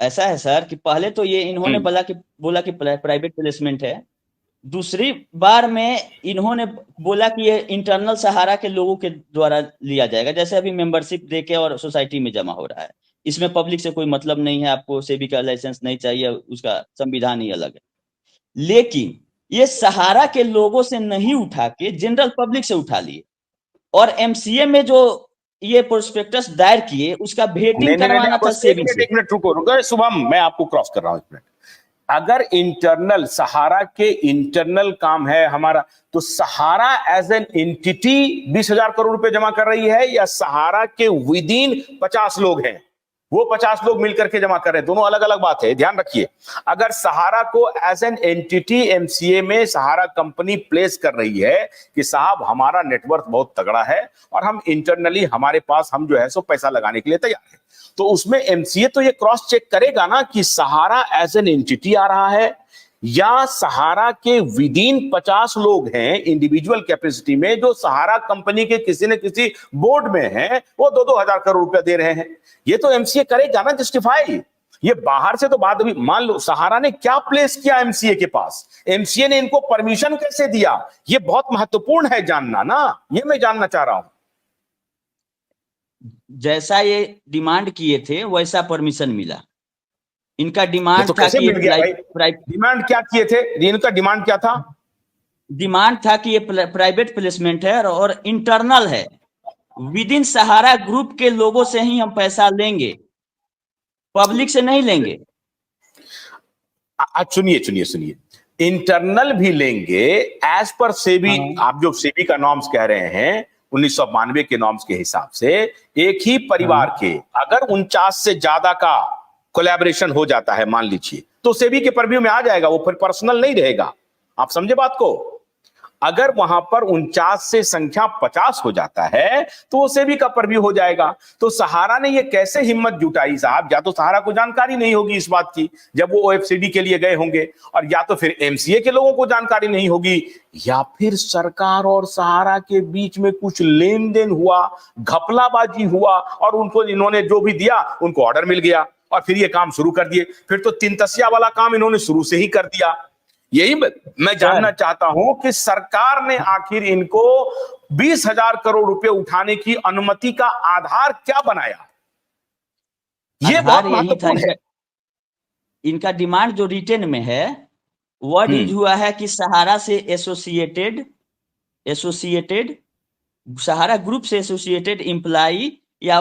ऐसा है सर कि पहले तो ये इन्होंने हम्म। बोला कि प्राइवेट प्लेसमेंट है। दूसरी बार में इन्होंने बोला कि ये इंटरनल सहारा के लोगों के द्वारा लिया जाएगा, जैसे अभी मेंबरशिप देके और सोसाइटी में जमा हो रहा है। इसमें पब्लिक से कोई मतलब नहीं है, आपको सेबी का लाइसेंस नहीं चाहिए, उसका संविधान ही अलग है। लेकिन ये सहारा के लोगों से नहीं उठा के जनरल पब्लिक से उठा लिए, और एमसीए में जो ये प्रोस्पेक्टस दायर किए उसका नहीं वेटिंग नहीं नहीं, करवाना आप था उससे सेबी से। एक मिनट रुको रुको शुभम, मैं आपको क्रॉस कर रहा हूं, एक मिनट। अगर इंटरनल सहारा के इंटरनल काम है हमारा, तो सहारा एज एन एंटिटी 20,000 करोड़ रुपए जमा कर रही है, या सहारा के विद इन 50 लोग हैं, वो 50 लोग मिलकर के जमा कर रहे हैं? दोनों अलग अलग बात है, ध्यान रखिए। अगर सहारा को एज एन एंटिटी एमसीए में सहारा कंपनी प्लेस कर रही है कि साहब हमारा नेटवर्क बहुत तगड़ा है और हम इंटरनली हमारे पास हम जो है सो पैसा लगाने के लिए तैयार है, तो उसमें एमसीए तो ये क्रॉस चेक करेगा ना कि सहारा एज एन एंटिटी आ रहा है, या सहारा के विद इन 50 लोग हैं इंडिविजुअल कैपेसिटी में, जो सहारा कंपनी के किसी न किसी बोर्ड में हैं, वो 2-2 हजार करोड़ रुपया दे रहे हैं। ये तो एमसीए करेगा ना जस्टिफाई। ये बाहर से तो बात, अभी मान लो सहारा ने क्या प्लेस किया एमसीए के पास, एमसीए ने इनको परमिशन कैसे दिया, ये बहुत महत्वपूर्ण है जानना ना, ये मैं जानना चाह रहा हूं। जैसा ये डिमांड किए थे वैसा परमिशन मिला। इनका ये डिमांड तो था कैसे कि मिल गया भाई? डिमांड क्या किए थे, इनका डिमांड क्या था? डिमांड था कि ये प्राइवेट प्लेसमेंट है और इंटरनल है, विद इन सहारा ग्रुप के लोगों से ही हम पैसा लेंगे, पब्लिक से नहीं लेंगे। सुनिए सुनिए सुनिए, इंटरनल भी लेंगे एज पर सेबी, हाँ। आप जो सेबी का नॉर्म्स कह रहे हैं 1992 के नॉर्म्स के हिसाब से, एक ही परिवार हाँ। के अगर 49 से ज्यादा का कोलैबोरेशन हो जाता है मान लीजिए, तो सेबी के परव्यू में आ जाएगा, वो फिर पर्सनल नहीं रहेगा। आप समझे बात को? अगर वहां पर 49 से संख्या 50 हो जाता है तो वो सेबी का परव्यू हो जाएगा। तो सहारा ने ये कैसे हिम्मत जुटाई साहब? या तो सहारा को जानकारी नहीं होगी इस बात की जब वो ओएफसीडी के लिए गए होंगे, और या तो फिर एमसीए के लोगों को जानकारी नहीं होगी, या फिर सरकार और सहारा के बीच में कुछ लेन देन हुआ, घपलाबाजी हुआ, और उनको इन्होंने जो भी दिया उनको ऑर्डर मिल गया और फिर ये काम शुरू कर दिए। फिर तो 3 तसिया वाला काम इन्होंने शुरू से ही कर दिया। यही मैं जानना सर, चाहता हूं कि सरकार ने आखिर इनको 20,000 करोड़ रुपए उठाने की अनुमति का आधार क्या बनाया? ये आधार बहुत यही था महत्वपूर्ण है। इनका। इनका डिमांड जो रिटेन में है, वर्ड यूज हम्म हुआ है कि सहारा से एसोसिएटेड एसोसिएटेड सहारा ग्रुप से एसोसिएटेड एम्प्लाई, या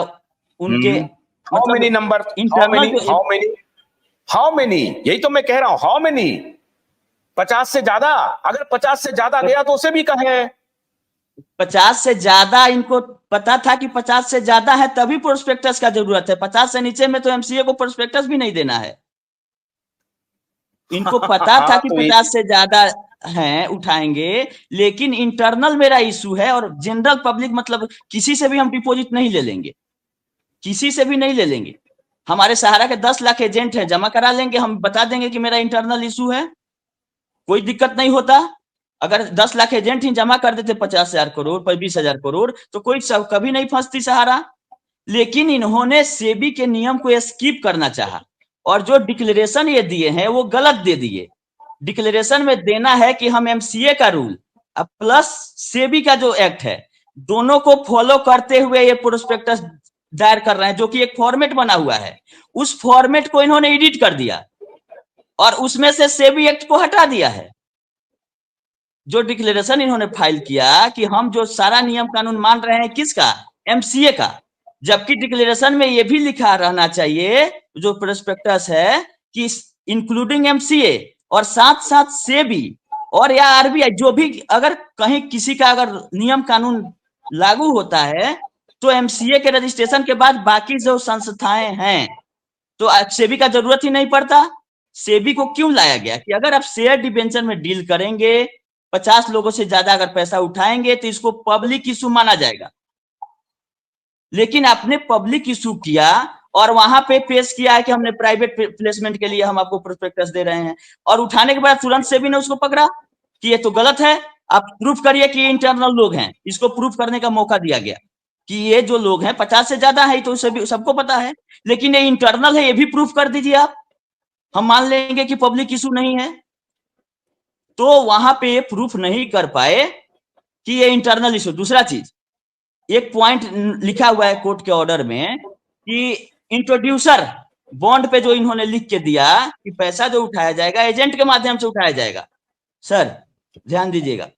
उनके हाउ मेनी मतलब नंबर, हाउ इंटरनल मेनी, जो हाउ मेनी, हाउ मेनी, यही तो मैं कह रहा हूं, हाउ मेनी? 50 से ज्यादा? अगर 50 से ज्यादा गया तो उसे भी कहे। 50 से ज्यादा, इनको पता था कि 50 से ज्यादा है तभी प्रोस्पेक्टस का जरूरत है। 50 से नीचे में तो एमसीए को प्रोस्पेक्टस भी नहीं देना है। इनको पता था हाँ कि तो ये 50 से ज्यादा हैं उठाएंगे, लेकिन इंटरनल मेरा इशू है और जनरल पब्लिक मतलब किसी से भी हम डिपॉजिट नहीं ले लेंगे, किसी से भी नहीं ले लेंगे। हमारे सहारा के 10 लाख एजेंट है, जमा करा लेंगे, हम बता देंगे कि मेरा इंटरनल इशू है, कोई दिक्कत नहीं होता। अगर 10 लाख एजेंट ही जमा कर देते 50,000 करोड़ पर 20,000 करोड़, तो कोई सब कभी नहीं फंसती सहारा। लेकिन इन्होंने सेबी के नियम को स्किप करना चाहा, और जो डिक्लेरेशन ये दिए हैं वो गलत दे दिए। डिक्लेरेशन में देना है कि हम एमसीए का रूल प्लस सेबी का जो एक्ट है, दोनों को फॉलो करते हुए ये प्रोस्पेक्टस दायर कर रहे हैं, जो कि एक फॉर्मेट बना हुआ है। उस फॉर्मेट को इन्होंने एडिट कर दिया और उसमें से सेबी एक्ट को हटा दिया है। जो डिक्लेरेशन इन्होंने फाइल किया कि हम जो सारा नियम कानून मान रहे हैं, किसका? एमसीए का। जबकि डिक्लेरेशन में यह भी लिखा रहना चाहिए, जो प्रोस्पेक्टस है, कि इंक्लूडिंग एमसीए, और साथ साथ सेबी और या आरबीआई, जो भी अगर कहीं किसी का अगर नियम कानून लागू होता है, तो एमसीए के रजिस्ट्रेशन के बाद बाकी जो संस्थाएं हैं, तो सेबी का जरूरत ही नहीं पड़ता। सेबी को क्यों लाया गया कि अगर आप शेयर डिबेंचर में डील करेंगे, 50 लोगों से ज्यादा अगर पैसा उठाएंगे, तो इसको पब्लिक इशू माना जाएगा। लेकिन आपने पब्लिक इशू किया और वहां पे पेश किया है कि हमने प्राइवेट प्लेसमेंट के लिए हम आपको प्रोस्पेक्टस दे रहे हैं, और उठाने के बाद तुरंत सेबी ने उसको पकड़ा कि ये तो गलत है, आप प्रूफ करिए कि इंटरनल लोग हैं। इसको प्रूफ करने का मौका दिया गया। कि ये जो लोग हैं 50 से ज्यादा है, तो सभी सबको पता है, लेकिन ये इंटरनल है, ये भी प्रूफ कर दीजिए आप, हम मान लेंगे कि पब्लिक इशू नहीं है। तो वहां पे प्रूफ नहीं कर पाए कि ये इंटरनल इशू। दूसरा चीज, एक पॉइंट लिखा हुआ है कोर्ट के ऑर्डर में कि इंट्रोड्यूसर बॉन्ड पे जो इन्होंने लिख के दिया कि पैसा जो उठाया जाएगा एजेंट के माध्यम से उठाया जाएगा। सर ध्यान दीजिएगा,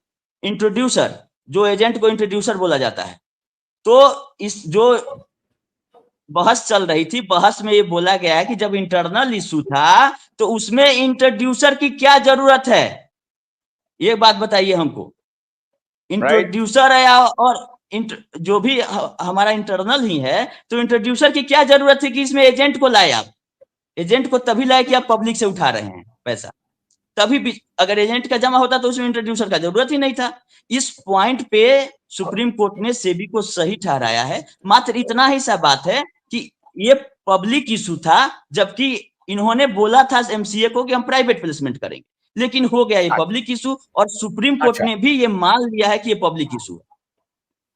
इंट्रोड्यूसर, जो एजेंट को इंट्रोड्यूसर बोला जाता है, तो इस जो बहस चल रही थी, बहस में ये बोला गया है कि जब इंटरनल इशू था तो उसमें इंट्रोड्यूसर की क्या जरूरत है, ये बात बताइए हमको। इंट्रोड्यूसर है और जो भी हमारा इंटरनल ही है, तो इंट्रोड्यूसर की क्या जरूरत थी कि इसमें एजेंट को लाए आप? एजेंट को तभी लाए कि आप पब्लिक से उठा रहे हैं पैसा, तभी भी अगर एजेंट का जमा होता तो उसमें इंट्रोड्यूसर का जरूरत ही नहीं था। इस पॉइंट पे सुप्रीम कोर्ट ने सेबी को सही ठहराया है। मात्र इतना ही सा बात है कि ये पब्लिक इशू था, जबकि इन्होंने बोला था एमसीए को कि हम प्राइवेट प्लेसमेंट करेंगे, लेकिन हो गया ये पब्लिक इशू, और सुप्रीम कोर्ट ने भी ये मान लिया है कि ये पब्लिक इशू है।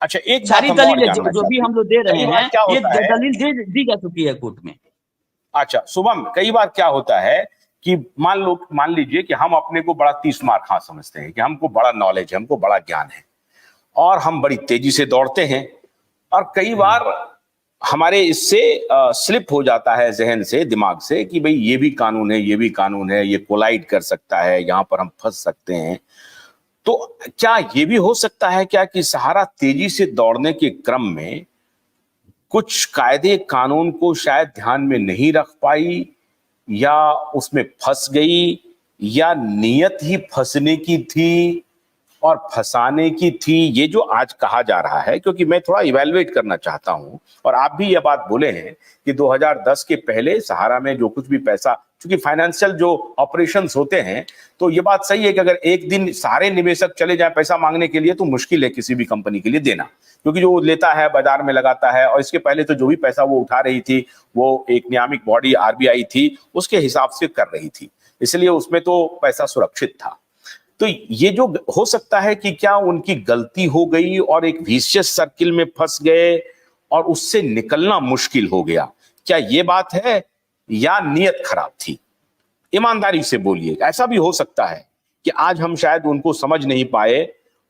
अच्छा, एक बात सारी हम और दलीलें जानना जो भी चाहते हम लोग दे हैं, रहे कई बार हैं, क्या ये होता है, दलील दी जा चुकी है कोर्ट में। अच्छा शुभम, कई बार क्या होता है कि मान लीजिए कि हम अपने को बड़ा 30 मार खा समझते हैं कि हमको बड़ा नॉलेज है, हमको बड़ा ज्ञान है, और हम बड़ी तेजी से दौड़ते हैं, और कई बार हमारे इससे स्लिप हो जाता है जहन से, दिमाग से, कि भाई ये भी कानून है, ये भी कानून है, ये कोलाइड कर सकता है, यहां पर हम फंस सकते हैं। तो क्या ये भी हो सकता है क्या कि सहारा तेजी से दौड़ने के क्रम में कुछ कायदे कानून को शायद ध्यान में नहीं रख पाई, या उसमें फंस गई, या नियत ही फंसने की थी और फंसाने की थी, ये जो आज कहा जा रहा है? क्योंकि मैं थोड़ा इवैल्यूएट करना चाहता हूं, और आप भी ये बात बोले हैं कि 2010 के पहले सहारा में जो कुछ भी पैसा, क्योंकि फाइनेंशियल जो ऑपरेशंस होते हैं, तो ये बात सही है कि अगर एक दिन सारे निवेशक चले जाए पैसा मांगने के लिए तो मुश्किल है किसी भी कंपनी के लिए देना, क्योंकि जो लेता है बाजार में लगाता है, और इसके पहले तो जो भी पैसा वो उठा रही थी वो एक नियामक बॉडी आरबीआई थी उसके हिसाब से कर रही थी, इसलिए उसमें तो पैसा सुरक्षित था। तो ये जो हो सकता है कि क्या उनकी गलती हो गई और एक विशियस सर्किल में फंस गए और उससे निकलना मुश्किल हो गया, क्या ये बात है, या नियत खराब थी? ईमानदारी से बोलिए, ऐसा भी हो सकता है कि आज हम शायद उनको समझ नहीं पाए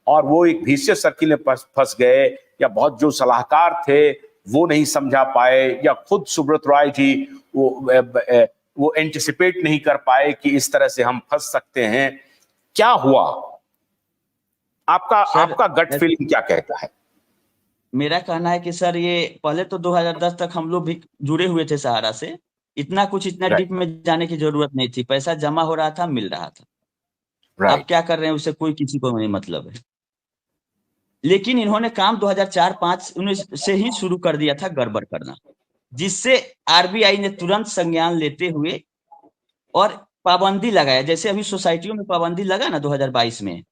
और वो एक विशियस सर्किल में फंस गए, या बहुत जो सलाहकार थे वो नहीं समझा पाए, या खुद सुब्रत रॉय जी वो एंटिसिपेट नहीं कर पाए कि इस तरह से हम फंस सकते हैं। क्या हुआ? आपका गट फीलिंग क्या कहता है? मेरा कहना है कि सर, ये पहले तो 2010 तक हम लोग भी जुड़े हुए थे सहारा से, इतना डीप में जाने की जरूरत नहीं थी, पैसा जमा हो रहा था, मिल रहा था। आप क्या कर रहे हैं उससे कोई किसी को नहीं मतलब है। लेकिन इन्होंने काम 2004-5 से ही शुरू कर दिया था गड़बड़ करना, जिससे आरबीआई ने तुरंत संज्ञान लेते हुए और पाबंदी लगाया। जैसे अभी सोसाइटियों में पाबंदी लगा ना 2022 में,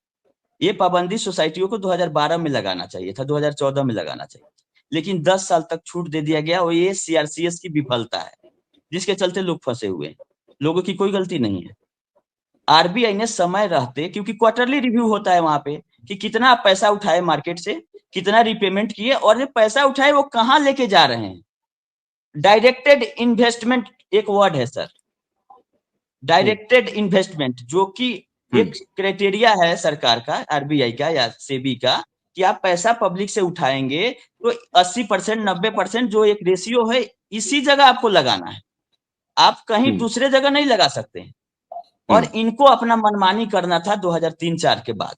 ये पाबंदी सोसाइटियों को 2012 में लगाना चाहिए था, 2014 में लगाना चाहिए, लेकिन 10 साल तक छूट दे दिया गया। और ये सीआरसीएस की विफलता है, जिसके चलते लोग फंसे हुए हैं। लोगों की कोई गलती नहीं है। आरबीआई ने समय रहते, क्योंकि क्वार्टरली रिव्यू होता है वहां पे कि कितना पैसा उठाए मार्केट से, कितना रिपेमेंट किए, और जो पैसा उठाए वो कहाँ लेके जा रहे हैं। डायरेक्टेड इन्वेस्टमेंट एक वर्ड है सर, डायरेक्टेड इन्वेस्टमेंट, जो कि एक क्राइटेरिया है सरकार का, आरबीआई का या सेबी का, कि आप पैसा पब्लिक से उठाएंगे तो 80%, 90% जो एक रेशियो है, इसी जगह आपको लगाना है, आप कहीं दूसरे जगह नहीं लगा सकते हैं। और इनको अपना मनमानी करना था 2003-4 के बाद,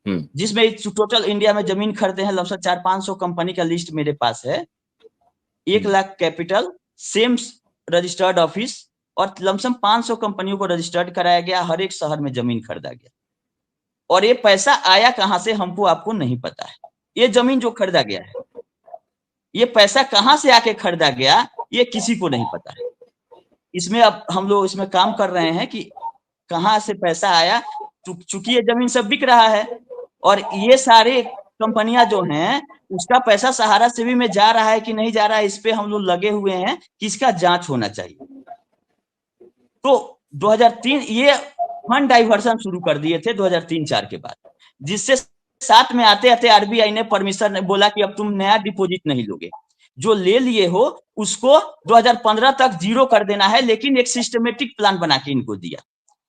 जिसमें टोटल इंडिया में जमीन खरीदे हैं लगभग 400-500 कंपनी का लिस्ट मेरे पास है, 1 lakh capital, same registered office, और लमसम 500 कंपनियों को रजिस्टर्ड कराया गया, हर एक शहर में जमीन खरीदा गया। और ये पैसा आया कहां से हमको आपको नहीं पता है। ये जमीन जो खरीदा गया है, ये पैसा कहां से आके खरीदा गया, ये किसी को नहीं पता है। इसमें अब हम लोग इसमें काम कर रहे हैं कि कहां से पैसा आया, चूंकि ये जमीन सब बिक रहा है, और ये सारे कंपनियां जो हैं उसका पैसा सहारा सेबी में जा रहा है कि नहीं जा रहा है, इस पे हम लोग लगे हुए हैं कि इसका जांच होना चाहिए। तो 2003 ये फंड डाइवर्सन शुरू कर दिए थे 2003-4 के बाद, जिससे साथ में आते आते आरबीआई ने परमिशन ने बोला कि अब तुम नया डिपॉजिट नहीं लोगे, जो ले लिए हो उसको 2015 तक जीरो कर देना है, लेकिन एक सिस्टमेटिक प्लान बना के इनको दिया।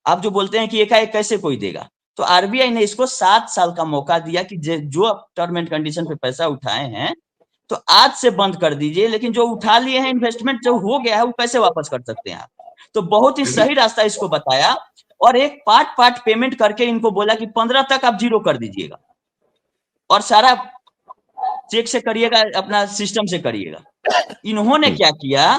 आप जो बोलते हैं कि एकाएक कैसे कोई देगा, तो आरबीआई ने इसको 7 साल का मौका दिया कि जो टर्म एंड कंडीशन पे पैसा उठाए हैं तो आज से बंद कर दीजिए, लेकिन जो उठा लिए हैं इन्वेस्टमेंट जो हो गया है वो कैसे वापस कर सकते हैं आप। तो बहुत ही सही रास्ता इसको बताया और एक पार्ट पार्ट पेमेंट करके इनको बोला कि 15 तक आप जीरो कर दीजिएगा और सारा चेक से करिएगा, अपना सिस्टम से करिएगा। इन्होंने क्या किया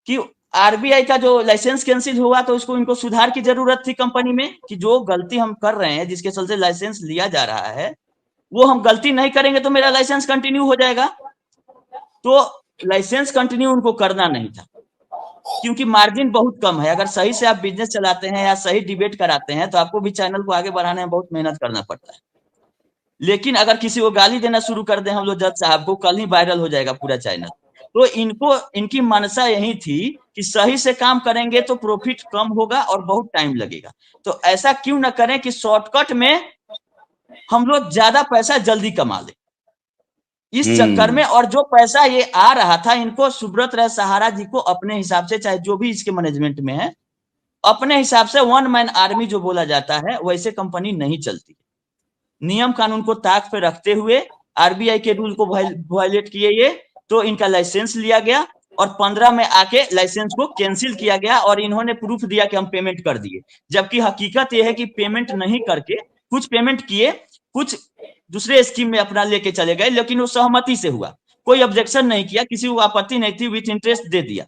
कि आरबीआई का जो लाइसेंस कैंसिल हुआ तो उसको इनको सुधार की जरूरत थी कंपनी में कि जो गलती हम कर रहे हैं जिसके चलते लाइसेंस लिया जा रहा है वो हम गलती नहीं करेंगे तो मेरा लाइसेंस कंटिन्यू हो जाएगा। तो लाइसेंस कंटिन्यू उनको करना नहीं था क्योंकि मार्जिन बहुत कम है। अगर सही से आप बिजनेस चलाते हैं या सही डिबेट कराते हैं तो आपको भी चैनल को आगे बढ़ाने में बहुत मेहनत करना पड़ता है। लेकिन अगर किसी को गाली देना शुरू कर दें हम लोग जज साहब को, कल ही वायरल हो जाएगा पूरा चैनल। तो इनकी मनसा यही थी कि सही से काम करेंगे तो प्रॉफिट कम होगा और बहुत टाइम लगेगा। तो ऐसा क्यों ना करें कि शॉर्टकट में हम लोग ज्यादा पैसा जल्दी कमा ले। इस चक्कर में और जो पैसा ये आ रहा था इनको सुब्रत राय सहारा जी को अपने हिसाब से, चाहे जो भी इसके मैनेजमेंट में है, अपने हिसाब से वन मैन आर्मी जो बोला जाता है वैसे कंपनी नहीं चलती। नियम कानून को ताक पे रखते हुए आरबीआई के रूल को वायलेट किए ये, तो इनका लाइसेंस लिया गया और 15 में आके लाइसेंस को कैंसिल किया गया और इन्होंने प्रूफ दिया कि हम पेमेंट कर दिए, जबकि हकीकत यह है कि पेमेंट नहीं करके कुछ पेमेंट किए, कुछ दूसरे स्कीम में अपना लेके चले गए, लेकिन वो सहमति से हुआ, कोई ऑब्जेक्शन नहीं किया, किसी को आपत्ति नहीं थी, विथ इंटरेस्ट दे दिया।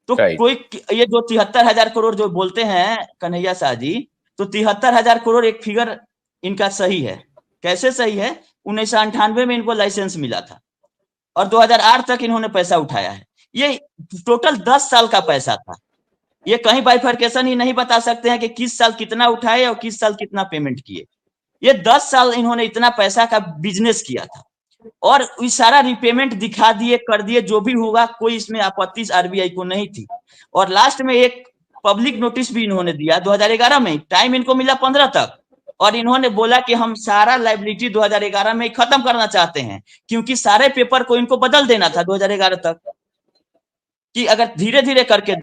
तो कोई ये जो 73,000 करोड़ जो बोलते हैं कन्हैया शाह जी, तो 73,000 करोड़ एक फिगर इनका सही है। कैसे सही है? 1998 में इनको लाइसेंस मिला था और 2008 तक इन्होंने पैसा उठाया है। ये टोटल 10 साल का पैसा था। ये कहीं बाइफर्केशन ही नहीं बता सकते हैं कि किस साल कितना उठाए और किस साल कितना पेमेंट किए। ये 10 साल इन्होंने इतना पैसा का बिजनेस किया था और सारा रिपेमेंट दिखा दिए, कर दिए, जो भी होगा कोई इसमें आपत्ति आरबीआई को नहीं थी। और लास्ट में एक पब्लिक नोटिस भी इन्होंने दिया 2011 में, टाइम इनको मिला 15 तक, और इन्होंने बोला कि हम सारा लाइबिलिटी 2011 में खत्म करना चाहते हैं क्योंकि सारे पेपर को इनको बदल देना था 2011 तक, कि अगर धीरे धीरे करके